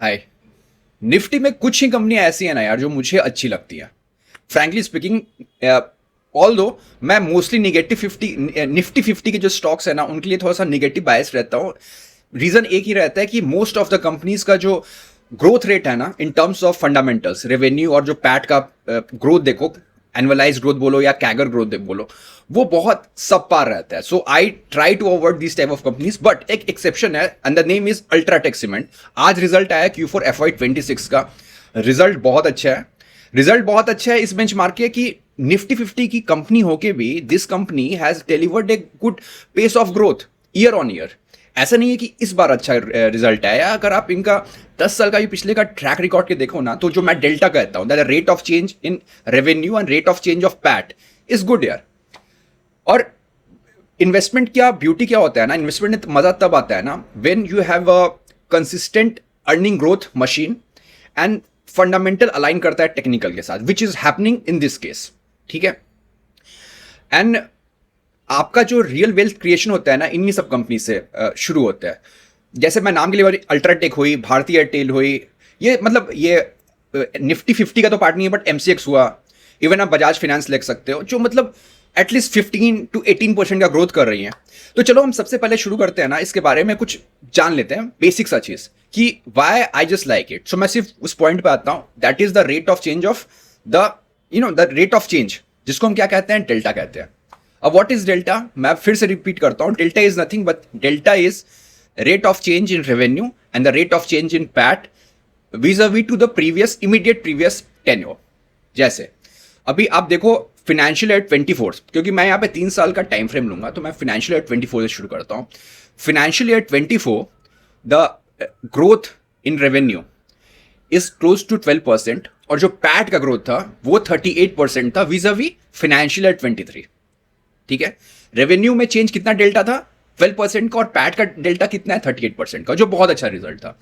हाय। Nifty में कुछ ही कंपनियां ऐसी हैं ना यार जो मुझे अच्छी लगती हैं। फ्रैंकली स्पीकिंग, ऑल दो मैं मोस्टली निगेटिव 50 निफ्टी 50 के जो स्टॉक्स है ना उनके लिए थोड़ा सा निगेटिव बायस रहता हूँ। रीजन एक ही रहता है कि मोस्ट ऑफ द कंपनीज का जो ग्रोथ रेट है ना in terms of fundamentals revenue और जो पैट का ग्रोथ देखो, एनुअलाइज ग्रोथ बोलो या कैगर ग्रोथ बोलो, वो बहुत सब पार रहता है। So I try to avoid this type of companies, but एक एक्सेप्शन है and the name is UltraTech cement. आज रिजल्ट आया Q4 FY26 का। रिजल्ट बहुत अच्छा है। रिजल्ट बहुत अच्छा है इस बेंचमार्क के कि निफ्टी 50 की कंपनी होके भी this company has delivered a good pace of growth year on year. ऐसा नहीं है कि इस बार अच्छा रिजल्ट आया। अगर आप इनका 10 साल का भी पिछले का ट्रैक रिकॉर्ड के देखो ना, तो जो मैं डेल्टा कहता हूं, that rate of change in revenue and rate of change of PAT is good यार। और इन्वेस्टमेंट क्या ब्यूटी क्या होता है ना, इन्वेस्टमेंट में मजा तब आता है ना when you have a consistent earning growth machine and fundamental align करता है टेक्निकल के साथ, which is happening in this case. ठीक है। एंड आपका जो रियल वेल्थ क्रिएशन होता है ना इन्हीं सब कंपनी से शुरू होता है। जैसे मैं नाम के लिए अल्ट्राटेक हुई, भारतीय एयरटेल हुई, ये मतलब ये निफ्टी 50 का तो पार्ट नहीं है, बट MCX हुआ। इवन आप बजाज फाइनेंस ले सकते हो जो मतलब एटलीस्ट 15 to 18% का ग्रोथ कर रही हैं। तो चलो हम सबसे पहले शुरू करते हैं ना, इसके बारे में कुछ जान लेते हैं बेसिक सा चीज कि why I just like it. So मैं सिर्फ उस पॉइंट पे आता हूं, that is the rate of change of the rate of change, जिसको हम क्या कहते हैं, डेल्टा कहते हैं। अब व्हाट इज डेल्टा, मैं फिर से रिपीट करता हूं, delta is nothing but delta is rate of change in revenue and the rate of change in PAT vis-a-vis to the previous immediate previous tenure. जैसे अभी आप देखो फाइनेंशियल ईयर 24, क्योंकि मैं यहाँ पे 3 साल का टाइम फ्रेम लूंगा, तो मैं फाइनेंशियल ईयर 24 से शुरू करता हूँ। Financial year 24 the growth in revenue is close to 12% और जो पैट का ग्रोथ था वो 38% था vis-a-vis फाइनेंशियल ईयर 23। ठीक है। रेवेन्यू में चेंज कितना डेल्टा था, 12% का, और पैट का डेल्टा कितना है, 38% का, जो बहुत अच्छा रिजल्ट था।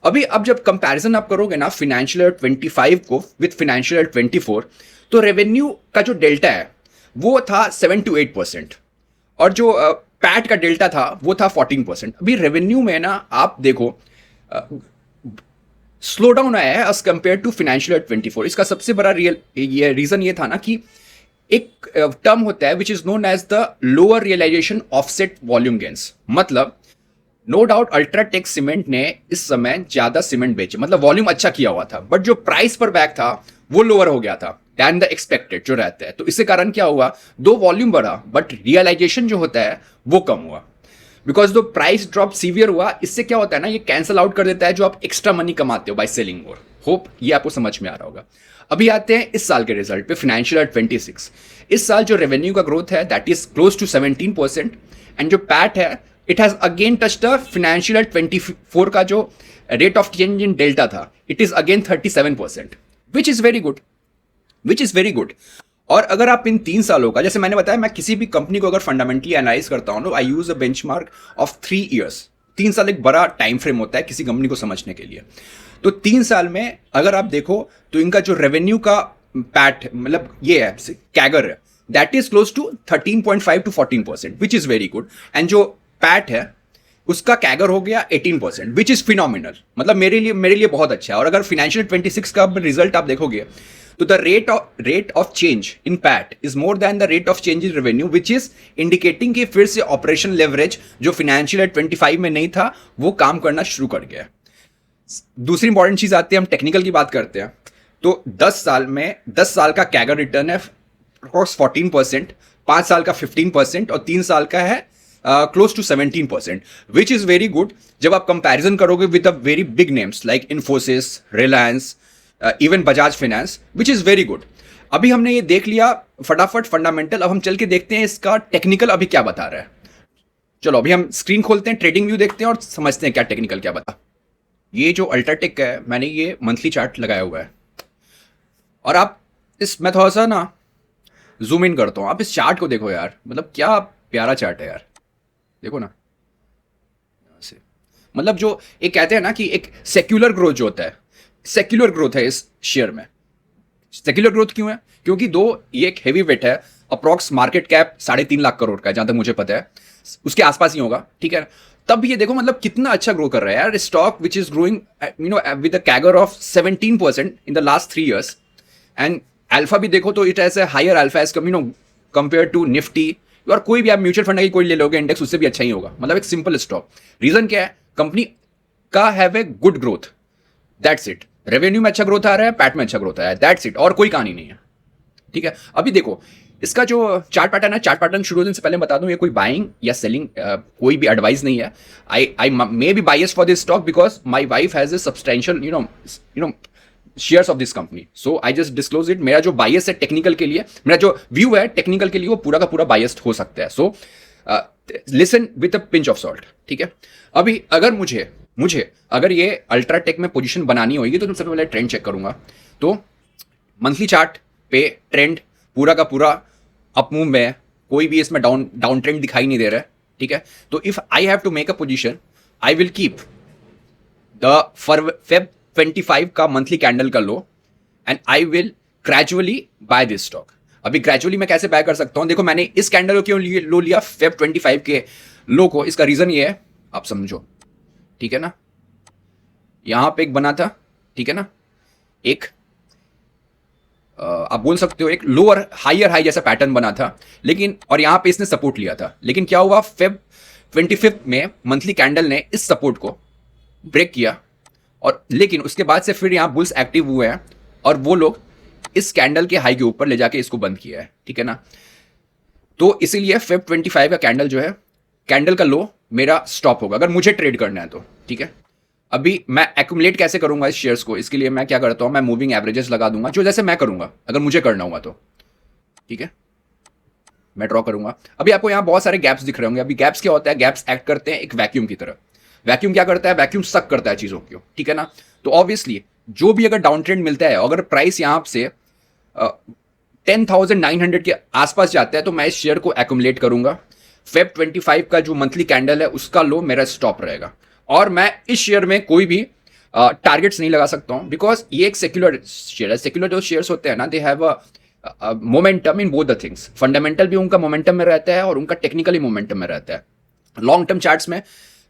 अभी अब जब कंपैरिजन आप करोगे ना फाइनेंशियल ईयर 25 को विद फाइनेंशियल ईयर 24, तो रेवेन्यू का जो डेल्टा है वो था 7 to 8% और जो पैट का डेल्टा था वो था 14%। अभी रेवेन्यू में ना आप देखो स्लो डाउन आया है as compare to financial year 24। इसका सबसे बड़ा रीजन ये था ना कि एक टर्म होता है which is known as the lower realisation offset volume gains. मतलब नो डाउट अल्ट्राटेक सीमेंट ने इस समय ज्यादा सीमेंट बेचे, मतलब वॉल्यूम अच्छा किया हुआ था, बट जो प्राइस पर बैग था वो लोअर हो गया था दैन द एक्सपेक्टेड जो रहता है। तो इसके कारण क्या हुआ, दो वॉल्यूम बढ़ा बट रियलाइजेशन जो होता है वो कम हुआ, बिकॉज दो प्राइस ड्रॉप सीवियर हुआ। इससे क्या होता है ना, ये कैंसल आउट कर देता है जो आप एक्स्ट्रा मनी कमाते हो बाय सेलिंग मोर। होप ये आपको समझ में आ रहा होगा। अभी आते हैं इस साल के रिजल्ट पे, फाइनेंशियल ईयर 26। इस साल जो रेवेन्यू का ग्रोथ है that is close to 17% and जो पैट है it has again touch the financial year 24 का जो rate of change in delta था, it is again 37%, which is very good, which is very good. और अगर आप इन 3 सालों का, जैसे मैंने बताया, मैं किसी भी कंपनी को अगर फंडामेंटली एनालाइज करता हूं, I use a benchmark of 3 years। 3 साल एक बड़ा टाइम फ्रेम होता है किसी कंपनी को समझने के लिए। तो 3 साल में अगर आप देखो तो इनका जो रेवेन्यू का पैट मतलब ये है कैगर है, that is close to 13.5 to 14%, which is very good. And जो पैट है उसका कैगर हो गया 18%, विच इज फिनोमिनल। मतलब मेरे लिए बहुत अच्छा है। और अगर फाइनेंशियल 26 का रिजल्ट आप देखोगे तो the rate of change in PAT is more than the rate of change in revenue, which is indicating कि फिर से ऑपरेशन लेवरेज जो फाइनेंशियल ईयर 25 में नहीं था वो काम करना शुरू कर गया। दूसरी इंपॉर्टेंट चीज आती है, हम टेक्निकल की बात करते हैं तो 10 साल का कैगर रिटर्न है 14%, 5 साल का 15% और 3 साल का है close to 17%, which is very good. जब आप कंपैरिजन करोगे with a very big names like Infosys, Reliance, even Bajaj finance, which is very good. अभी हमने ये देख लिया फटाफट फंडामेंटल। अब हम चल के देखते हैं इसका टेक्निकल अभी क्या बता रहा है। चलो अभी हम स्क्रीन खोलते हैं, ट्रेडिंग व्यू देखते हैं और समझते हैं क्या टेक्निकल क्या बता। ये जो अल्ट्राटेक है, मैंने ये मंथली चार्ट लगाया हुआ है और आप मैं थोड़ा सा ना जूम इन करता हूं, आप इस चार्ट को देखो यार, मतलब क्या प्यारा चार्ट है यार, देखो ना से। मतलब जो एक कहते हैं ना कि एक सेक्युलर ग्रोथ जो होता है, सेक्युलर ग्रोथ है इस शेयर में। सेक्युलर ग्रोथ क्यों है, क्योंकि ये एक हेवी वेट है, approx market cap 3.5 lakh crore का है जहां तक मुझे पता है, उसके आसपास ही होगा। ठीक है। तब ये देखो मतलब कितना अच्छा ग्रो कर रहा है यार stock which is growing with a CAGR of 17% in the last 3 years and alpha भी देखो तो it has a higher alpha as compare to Nifty और कोई भी आप म्यूचुअल फंड की कोई ले लोगे इंडेक्स उससे भी अच्छा ही होगा मतलब एक सिंपल स्टॉक रीजन क्या है कंपनी का have a good growth that's it revenue में अच्छा ग्रोथ आ रहा है पैट में अच्छा ग्रोथ आ रहा है दैट्स इट और कोई कहानी नहीं है ठीक है अभी देखो इसका जो चार्ट पैटर्न है चार्ट पैटर्न शुरू होने से पहले बता दूं ये कोई बाइंग या सेलिंग कोई भी एडवाइस नहीं है I may be biased for this stock because my wife has a substantial you know shares of this company so I just disclose it मेरा जो बायस है टेक्निकल के लिए मेरा जो व्यू है टेक्निकल के लिए वो पूरा का पूरा बायस्ड हो सकता है so listen with a pinch of salt ठीक है अभी अगर मुझे अगर ये अल्ट्राटेक में पोजीशन बनानी होगी तो सबसे पहले ट्रेंड चेक करूंगा तो मंथली चार्ट पे ट्रेंड पूरा का पूरा अप मूव में कोई भी इसमें डाउन ट्रेंड दिखाई नहीं दे रहा है ठीक है तो if I have to make a position I will keep the Feb 25 का मंथली कैंडल का low and I will gradually buy this stock अभी ग्रेजुअली मैं कैसे बाय कर सकता हूं देखो मैंने इस कैंडल को क्यों लो लिया फेब 25 के लो को इसका रीजन ये है आप समझो ठीक है ना यहां पे एक बना था ठीक है ना एक आप बोल सकते हो एक लोअर हायर हाई जैसा पैटर्न बना था लेकिन और यहां पे इसने सपोर्ट लिया था लेकिन क्या हुआ फेब 25 में मंथली कैंडल ने इस सपोर्ट को ब्रेक किया और लेकिन उसके बाद से फिर यहां बुल्स एक्टिव हुए हैं और वो लोग इस कैंडल के हाई के ऊपर ले जाके इसको बंद किया है ठीक है ना तो इसीलिए फेब 25 का कैंडल जो है कैंडल का लो मेरा स्टॉप होगा अगर मुझे ट्रेड करना है तो ठीक है अभी मैं एक्यूमुलेट कैसे करूंगा इस शेयर्स को इसके लिए मैं क्या करता हूं मैं मूविंग एवरेजेस लगा दूंगा जो जैसे मैं करूंगा अगर मुझे करना हुआ तो ठीक है मैं ड्रॉ करूंगा अभी आपको यहां बहुत सारे गैप्स दिख रहे होंगे अभी गैप्स क्या होता है गैप्स एक्ट करते हैं एक वैक्यूम की तरह वैक्यूम क्या करता है वैक्यूम सक करता है चीजों को ठीक है ना तो ऑब्वियसली जो भी अगर डाउन ट्रेंड मिलता है अगर प्राइस यहां से 10,900 के आसपास जाता है तो मैं इस शेयर को एक्यूमुलेट करूंगा फेब 25 का जो मंथली कैंडल है उसका लो मेरा स्टॉप रहेगा और मैं इस शेयर में कोई भी टारगेट्स नहीं लगा सकता हूं बिकॉज ये एक सेक्युलर शेयर है सेक्युलर जो शेयर्स होते हैं ना they have momentum in both the things fundamental भी उनका मोमेंटम में रहता है और उनका टेक्निकली मोमेंटम में रहता है लॉन्ग टर्म चार्ट्स में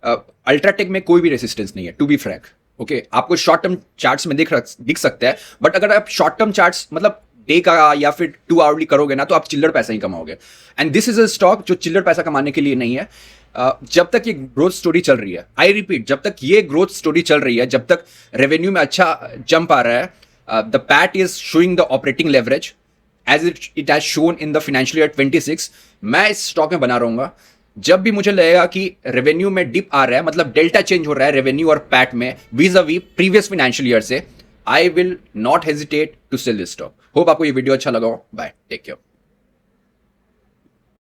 अल्ट्राटेक में कोई भी रेसिस्टेंस नहीं है टू बी फ्रैंक ओके आपको शॉर्ट टर्म चार्ट्स में दिख सकता है बट अगर आप शॉर्ट टर्म चार्ट्स मतलब डे का या फिर 2 आवरली करोगे ना तो आप चिल्लर पैसा ही कमाओगे and this is a stock जो चिल्लर पैसा कमाने के लिए नहीं है जब तक ये ग्रोथ स्टोरी चल रही है आई रिपीट जब तक ये ग्रोथ स्टोरी चल रही है जब तक रेवेन्यू में अच्छा जंप आ रहा है the PAT is showing the operating leverage as it has shown in the financial year 26 मैं इस स्टॉक में बना रहूंगा जब भी मुझे लगेगा कि रेवेन्यू में डिप आ रहा है मतलब डेल्टा चेंज हो रहा है रेवेन्यू और पैट में vis a vis previous financial year से I will not hesitate to sell this stock hope आपको ये वीडियो अच्छा लगा हो बाय टेक केयर